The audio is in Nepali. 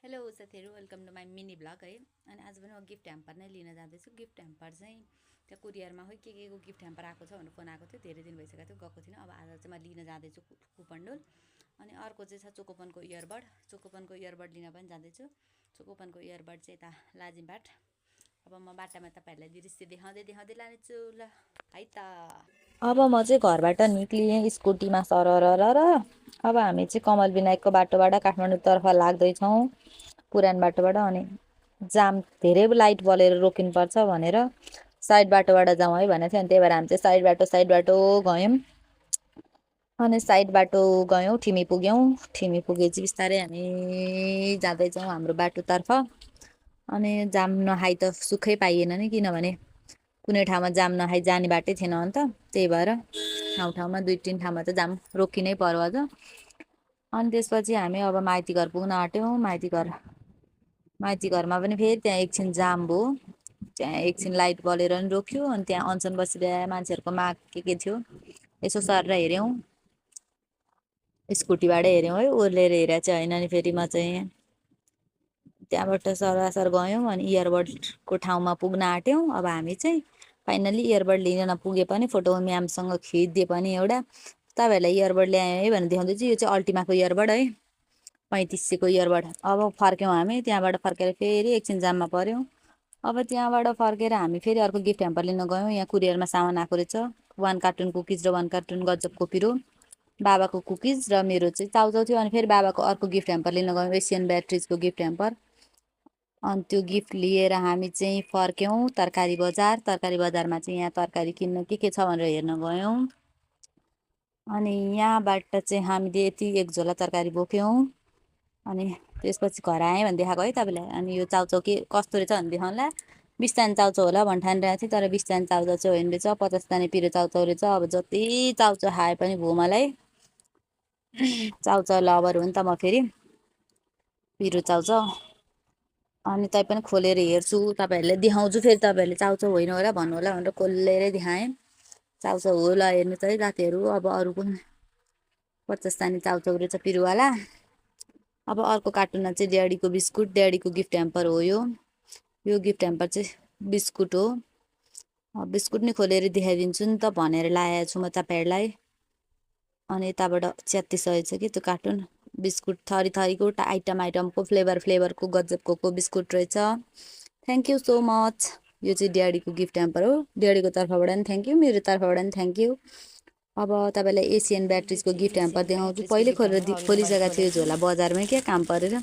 हेलो साथीहरू, welcome to my mini blog है। अनि आज पनि म गिफ्ट ह्याम्पर नै लिन जाँदैछु। गिफ्ट ह्याम्पर चाहिँ त्यहाँ कुरियरमा के को गिफ्ट ह्याम्पर आएको छ भनेर फोन आएको थियो। धेरै दिन भइसकेको थियो, गएको थिइनँ। अब आज चाहिँ म लिन जाँदैछु कुपनडोल। अनि अर्को चाहिँ छ चोकोपनको इयरबड। चोकोपनको इयरबड लिन पनि जाँदैछु। चोकोपनको इयरबड चाहिँ यता लाजिमबाट। अब म बाटामा तपाईँहरूलाई दृश्य देखाउँदै लानेछु ल है त। अब म चाहिँ घरबाट निक्लिएँ स्कुटीमा सरर र अब हामी चाहिँ कमल विनायकको बाटोबाट काठमाडौँतर्फ लाग्दैछौँ पुरानो बाटोबाट। अनि जाम धेरै लाइट बलेर रोकिनुपर्छ भनेर साइड बाटोबाट जाउँ है भनेको थियो। अनि त्यही भएर हामी चाहिँ साइड बाटो गयौँ। अनि साइड बाटो गयौँ, ठिमी पुग्यौँ। ठिमी पुगेपछि बिस्तारै हामी जाँदैछौँ हाम्रो बाटोतर्फ। अनि जाम नखाइ त सुखै पाइएन नि, किनभने कुनै ठाउँमा जाम नखाइ जाने बाटै थिएन। अन्त त्यही भएर ठाउँमा 2-3 ठाउँमा त जाम रोकिनै पर्यो अझ। अनि त्यसपछि हामी अब माइती घर पुग्न आँट्यौँ। माइती घरमा पनि फेरि त्यहाँ एकछिन जाम भयो। त्यहाँ एकछिन लाइट बलेर पनि रोक्यो। अनि त्यहाँ अनसन बसिरहे मान्छेहरूको माग के थियो यसो सरेर हेऱ्यौँ। स्कुटीबाटै हेऱ्यौँ है, ओर्लेर हेरेर चाहिँ होइन। नि फेरि म चाहिँ त्यहाँबाट सरासर गयौँ। अनि इयरबडको ठाउँमा पुग्न आँट्यौँ। अब हामी चाहिँ फाइनली इयरबड लिन नपुगे पनि फोटो म्यामसँग खिचिदिए पनि एउटा। तपाईँहरूलाई इयरबड ल्याएँ है भनेर देखाउँदैछु। यो चाहिँ अल्टिमाको इयरबड है, 3500को इयरबड। अब फर्क्यौँ हामी त्यहाँबाट। फर्केर फेरि एकछिन जाममा पऱ्यौँ। अब त्यहाँबाट फर्केर हामी फेरि अर्को गिफ्ट ह्याम्पर लिन गयौँ। यहाँ कुरियरमा सामान आएको रहेछ। 1 कार्टुन कुकिज र 1 कार्टुन गजबको पिरो, बाबाको कुकिज र मेरो चाहिँ चाउचाउ थियो। अनि फेरि बाबाको अर्को गिफ्ट ह्याम्पर लिन गयौँ, एसियन ब्याट्रिजको गिफ्ट ह्याम्पर। अनि त्यो गिफ्ट लिएर हामी चाहिँ फर्क्यौँ तरकारी बजार। तरकारी बजारमा चाहिँ यहाँ तरकारी किन्न के छ भनेर हेर्न गयौँ। अनि यहाँबाट चाहिँ हामीले यति एक झोला तरकारी बोक्यौँ। अनि त्यसपछि घर आएँ भने देखाएको है तपाईँलाई। अनि यो चाउचाउ के कस्तो रहेछ भने देखाउँला। 20 दाने चाउचाउ होला भन् ठानिरहेको थिएँ, तर 20 दाने चाउचाउ चाहिँ होइन रहेछ, 50 दाने पिरो चाउचाउ रहेछ। अब जति चाउचाउ खाए पनि भयो मलाई। चाउचाउ लभर हो नि त म, फेरि पिरो चाउचाउ। अनि तै पनि खोलेर हेर्छु, तपाईँहरूलाई देखाउँछु। फेरि तपाईँहरूले चाउचाउ होइन होला भन्नु होला भनेर खोलेरै देखाएँ। चाउचाउ हो ल हेर्नु चाहिँ साथीहरू। अब अरू पनि 50 दाने चाउचाउ रहेछ पिरोवाला। अब अर्को कार्टुनमा चाहिँ ड्याडीको बिस्कुट, ड्याडीको गिफ्ट ह्याम्पर हो यो। यो गिफ्ट ह्याम्पर चाहिँ बिस्कुट हो। बिस्कुट नै खोलेर देखाइदिन्छु नि त भनेर लाएको छु म तपाईँहरूलाई। अनि यताबाट च्यात्ती सकेको छ कि त्यो कार्टुन। बिस्कुट थरीको आइटमको फ्लेभरको गजबको बिस्कुट रहेछ। Thank you so much. यो चाहिँ ड्याडीको गिफ्ट ह्याम्पर हो। ड्याडीको तर्फबाट पनि थ्याङ्क यू, मेरो तर्फबाट पनि थ्याङ्क यू। अब तपाईँलाई एसियन ब्याट्रिजको गिफ्ट ह्याम्पर देखाउँछु। पहिले खोलिसकेको थियो झोला बजारमै क्या काम परेर।